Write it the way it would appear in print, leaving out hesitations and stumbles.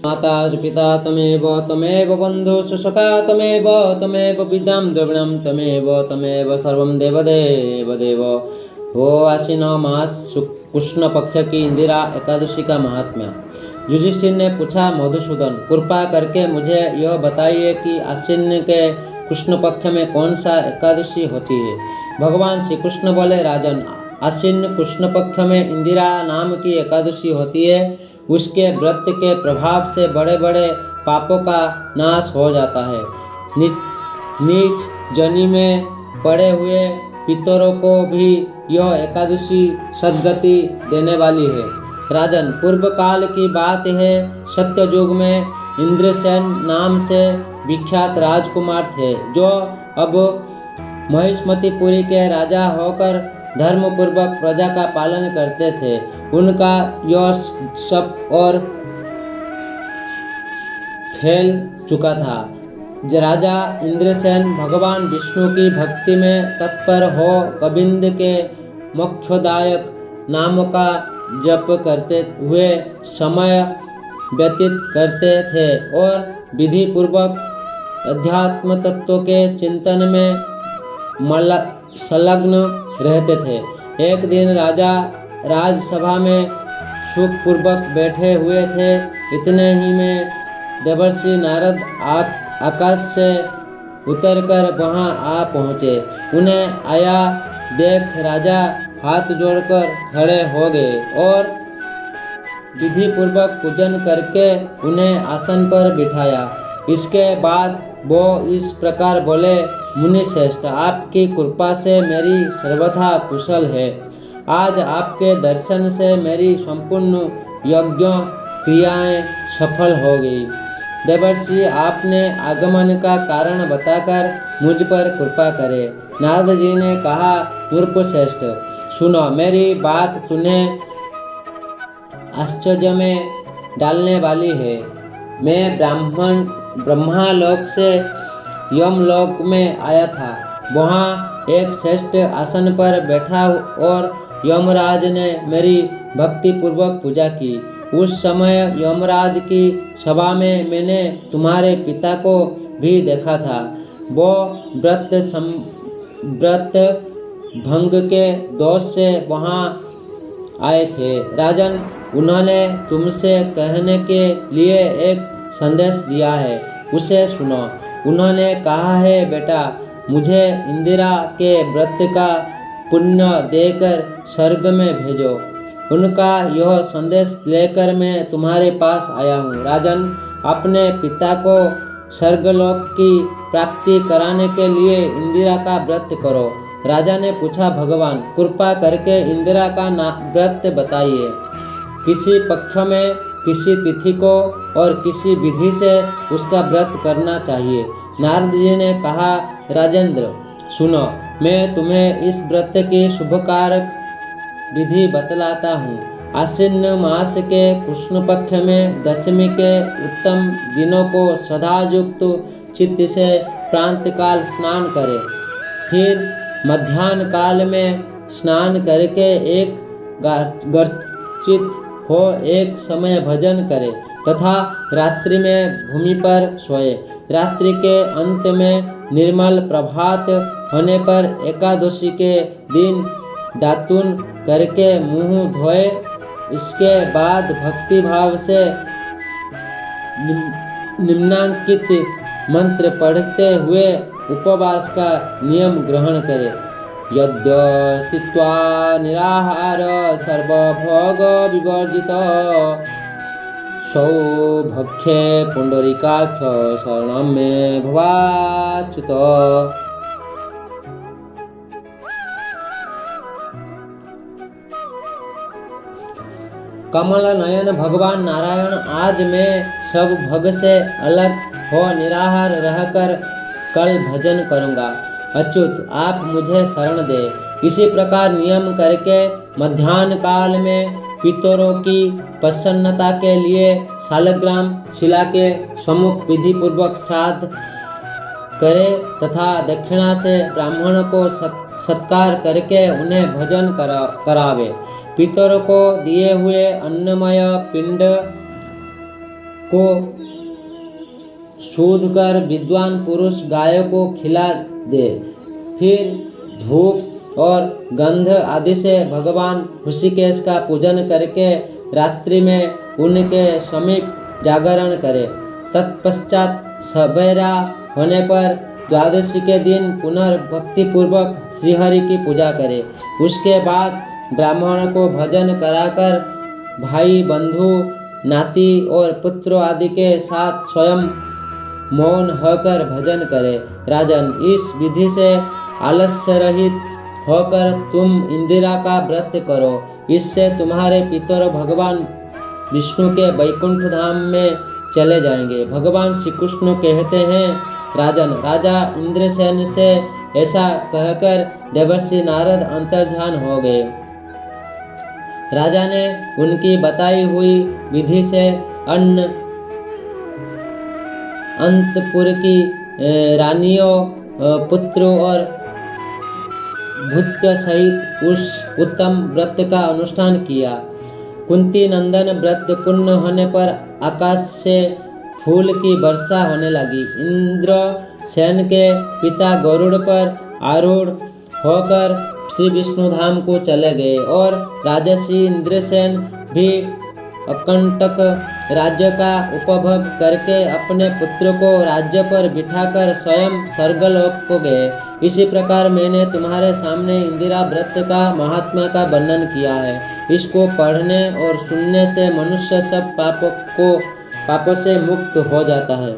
माता पिता तमेव तमेव बन्धुः सखा तमेव तमेव विद्यां द्रविणं तमेव सर्वं देवदेव देव। हो आश्विन मास कृष्ण पक्ष की इंदिरा एकादशी का महात्म्य। युधिष्ठिर ने पूछा, मधुसूदन, कृपा करके मुझे यह बताइए कि आश्विन के कृष्ण पक्ष में कौन सा एकादशी होती है। भगवान श्री कृष्ण बोले, राजन, आश्विन कृष्ण पक्ष में इंदिरा नाम की एकादशी होती है। उसके व्रत के प्रभाव से बड़े बड़े पापों का नाश हो जाता है। नीच जनी में पड़े हुए पितरों को भी यह एकादशी सद्गति देने वाली है। राजन, पूर्व काल की बात है, सत्ययुग में इंद्रसेन नाम से विख्यात राजकुमार थे, जो अब महिष्मतिपुरी के राजा होकर धर्मपूर्वक प्रजा का पालन करते थे। उनका यश सब और फैल चुका था। राजा इंद्रसेन भगवान विष्णु की भक्ति में तत्पर हो गोविंद के मोक्षदायक नाम का जप करते हुए समय व्यतीत करते थे और विधि पूर्वक अध्यात्म तत्व के चिंतन में संलग्न रहते थे। एक दिन राजा राजसभा में सुखपूर्वक बैठे हुए थे। इतने ही में देवर्षि नारद आकाश से उतरकर वहां आ पहुँचे। उन्हें आया देख राजा हाथ जोड़कर खड़े हो गए और विधि पूर्वक पूजन करके उन्हें आसन पर बिठाया। इसके बाद वो इस प्रकार बोले, मुनि श्रेष्ठ, आपकी कृपा से मेरी सर्वथा कुशल है। आज आपके दर्शन से मेरी संपूर्ण यज्ञ क्रियाएं सफल हो गई। देवर्षि, आपने आगमन का कारण बताकर मुझ पर कृपा करे। नारद जी ने कहा, मूर्ख श्रेष्ठ, सुनो, मेरी बात तुम्हें आश्चर्य में डालने वाली है। मैं ब्रह्मालोक से यमलोक में आया था। वहाँ एक श्रेष्ठ आसन पर बैठा और यमराज ने मेरी भक्ति पूर्वक पूजा की। उस समय यमराज की सभा में मैंने तुम्हारे पिता को भी देखा था। वो व्रत भंग के दोष से वहाँ आए थे। राजन, उन्होंने तुमसे कहने के लिए एक संदेश दिया है, उसे सुनो। उन्होंने कहा है, बेटा, मुझे इंदिरा के व्रत का पुण्य देकर स्वर्ग में भेजो। उनका यह संदेश लेकर मैं तुम्हारे पास आया हूँ। राजन, अपने पिता को स्वर्गलोक की प्राप्ति कराने के लिए इंदिरा का व्रत करो। राजा ने पूछा, भगवान, कृपा करके इंदिरा का व्रत बताइए। किसी पक्ष में, किसी तिथि को और किसी विधि से उसका व्रत करना चाहिए। नारद जी ने कहा, राजेंद्र, सुनो, मैं तुम्हें इस व्रत की शुभकारक विधि बतलाता हूँ। आश्विन मास के कृष्ण पक्ष में दशमी के उत्तम दिनों को सदायुक्त चित्त से प्रातःकाल स्नान करें। फिर मध्याह्न काल में स्नान करके एक गर्चित हो एक समय भजन करे तथा रात्रि में भूमि पर सोए। रात्रि के अंत में निर्मल प्रभात होने पर एकादशी के दिन दातून करके मुंह धोए। इसके बाद भक्ति भाव से निम्नांकित मंत्र पढ़ते हुए उपवास का नियम ग्रहण करे। यद्य स्थित्वा निराहार सर्वभोग विवर्जित सौभक्षे पुंडरीकाक्ष शरणं मे भवाच्युत। कमल नयन भगवान नारायण, आज मैं सब भग से अलग हो निराहार रहकर कल भजन करूँगा। अच्युत, आप मुझे शरण दे। इसी प्रकार नियम करके मध्याह्न काल में पितरों की प्रसन्नता के लिए शालग्राम शिला के सम्मुख विधि पूर्वक श्राद्ध करे तथा दक्षिणा से ब्राह्मण को सत्कार करके उन्हें भजन करावे। पितरों को दिए हुए अन्नमय पिंड को सूद कर विद्वान पुरुष गाय को खिला दे। फिर धूप और गंध आदि से भगवान ऋषिकेश का पूजन करके रात्रि में उनके समीप जागरण करे। तत्पश्चात सवेरा होने पर द्वादशी के दिन पुनर्भक्ति पूर्वक श्रीहरि की पूजा करे। उसके बाद ब्राह्मण को भजन कराकर भाई बंधु नाती और पुत्र आदि के साथ स्वयं मौन होकर भजन करे। राजन, इस विधि से आलस्य रहित होकर तुम इंदिरा का व्रत करो। इससे तुम्हारे पितर भगवान विष्णु के वैकुंठ धाम में चले जाएंगे। भगवान श्री कृष्ण कहते हैं, राजन, राजा इंद्रसेन से ऐसा कहकर देवर्षि नारद अंतर्ध्यान हो गए। राजा ने उनकी बताई हुई विधि से अंतपुर की रानियों, पुत्रों और भृत्य सहित उस उत्तम व्रत का अनुष्ठान किया। कुंती नंदन व्रत पूर्ण होने पर आकाश से फूल की वर्षा होने लगी। इंद्रसेन के पिता गरुड़ पर आरूढ़ होकर श्री विष्णु धाम को चले गए और राजर्षि इंद्रसेन भी अकंटक राज्य का उपभोग करके अपने पुत्र को राज्य पर बिठाकर स्वयं स्वर्गलोक को गए। इसी प्रकार मैंने तुम्हारे सामने इंदिरा व्रत का महात्मा का वर्णन किया है। इसको पढ़ने और सुनने से मनुष्य सब पापों से मुक्त हो जाता है।